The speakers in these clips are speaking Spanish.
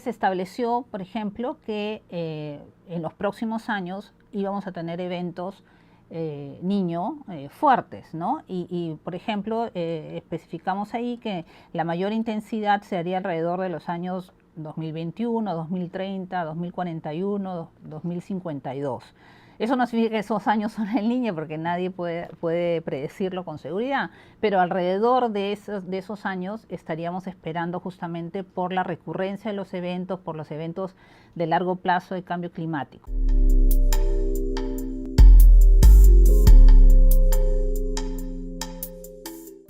se estableció, por ejemplo, que en los próximos años íbamos a tener eventos niño fuertes, ¿no? Por ejemplo, especificamos ahí que la mayor intensidad se haría alrededor de los años 2021, 2030, 2041, 2052. Eso no significa que esos años son el niño, porque nadie puede predecirlo con seguridad, pero alrededor de esos años estaríamos esperando justamente por la recurrencia de los eventos, por los eventos de largo plazo de cambio climático.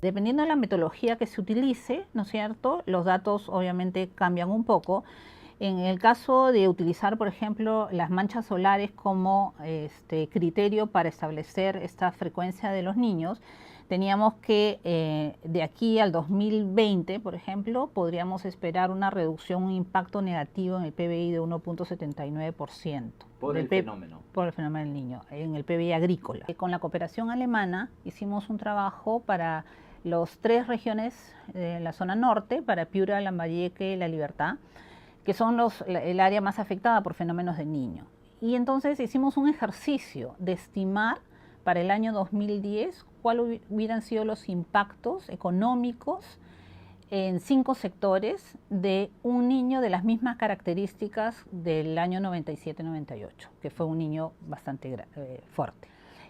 Dependiendo de la metodología que se utilice, ¿no es cierto?, los datos obviamente cambian un poco. En el caso de utilizar, por ejemplo, las manchas solares como criterio para establecer esta frecuencia de los niños, teníamos que de aquí al 2020, por ejemplo, podríamos esperar una reducción, un impacto negativo en el PBI de 1.79%. Por el fenómeno. Por el fenómeno del niño, en el PBI agrícola. Con la cooperación alemana hicimos un trabajo para las 3 regiones de la zona norte, para Piura, Lambayeque y La Libertad, que son el área más afectada por fenómenos de niño. Y entonces hicimos un ejercicio de estimar para el año 2010 cuáles hubieran sido los impactos económicos en 5 sectores de un niño de las mismas características del año 97-98, que fue un niño bastante fuerte.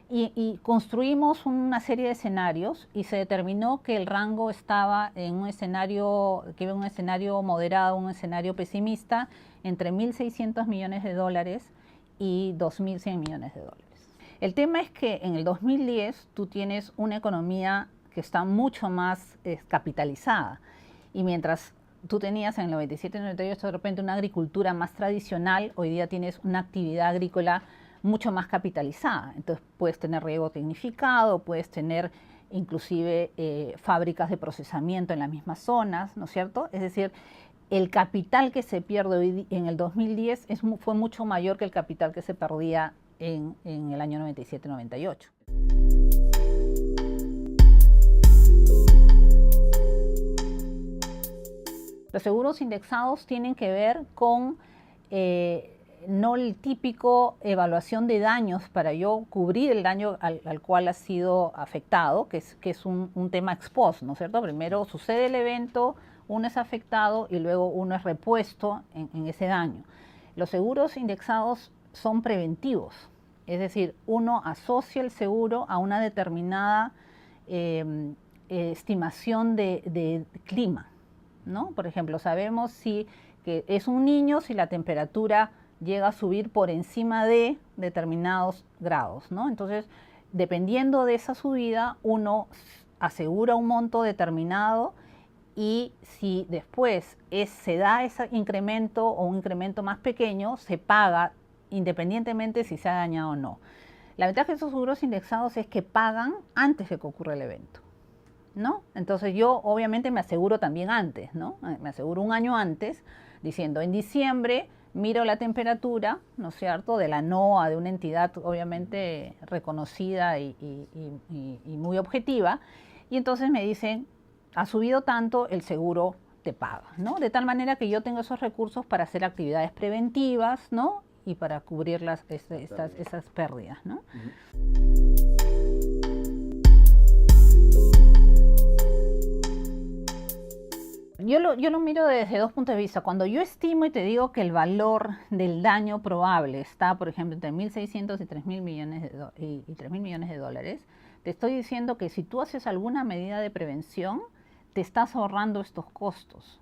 Y construimos una serie de escenarios y se determinó que el rango estaba en un escenario moderado, un escenario pesimista, entre 1.600 millones de dólares y 2.100 millones de dólares. El tema es que en el 2010 tú tienes una economía que está mucho más capitalizada, y mientras tú tenías en el 97-98 de repente una agricultura más tradicional, hoy día tienes una actividad agrícola mucho más capitalizada. Entonces puedes tener riego tecnificado, puedes tener inclusive fábricas de procesamiento en las mismas zonas, ¿no es cierto? Es decir, el capital que se pierde hoy en el 2010 fue mucho mayor que el capital que se perdía en el año 97-98. Los seguros indexados tienen que ver con no el típico evaluación de daños para yo cubrir el daño al cual ha sido afectado, que es un tema ex post, ¿no es cierto? Primero sucede el evento, uno es afectado y luego uno es repuesto en ese daño. Los seguros indexados son preventivos, es decir, uno asocia el seguro a una determinada estimación de clima, ¿no? Por ejemplo, sabemos que es un niño si la temperatura llega a subir por encima de determinados grados, ¿no? Entonces, dependiendo de esa subida, uno asegura un monto determinado, y si después se da ese incremento o un incremento más pequeño, se paga independientemente si se ha dañado o no. La ventaja de esos seguros indexados es que pagan antes de que ocurra el evento, ¿no? Entonces yo obviamente me aseguro también antes, ¿no? Me aseguro un año antes, diciendo en diciembre miro la temperatura, ¿no es cierto?, de la NOAA, de una entidad obviamente reconocida y muy objetiva, y entonces me dicen, ha subido tanto, el seguro te paga, ¿no? De tal manera que yo tengo esos recursos para hacer actividades preventivas, ¿no?, y para cubrir esas pérdidas, ¿no? Yo lo miro desde 2 puntos de vista. Cuando yo estimo y te digo que el valor del daño probable está, por ejemplo, entre 1.600 y 3.000 millones de dólares, te estoy diciendo que si tú haces alguna medida de prevención, te estás ahorrando estos costos,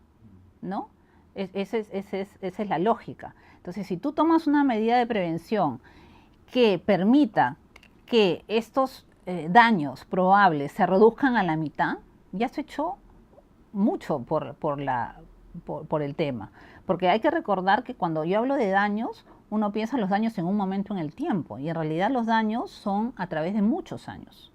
¿no? Esa es la lógica. Entonces, si tú tomas una medida de prevención que permita que estos daños probables se reduzcan a la mitad, ya se echó mucho por el tema. Porque hay que recordar que cuando yo hablo de daños, uno piensa en los daños en un momento en el tiempo, y en realidad los daños son a través de muchos años.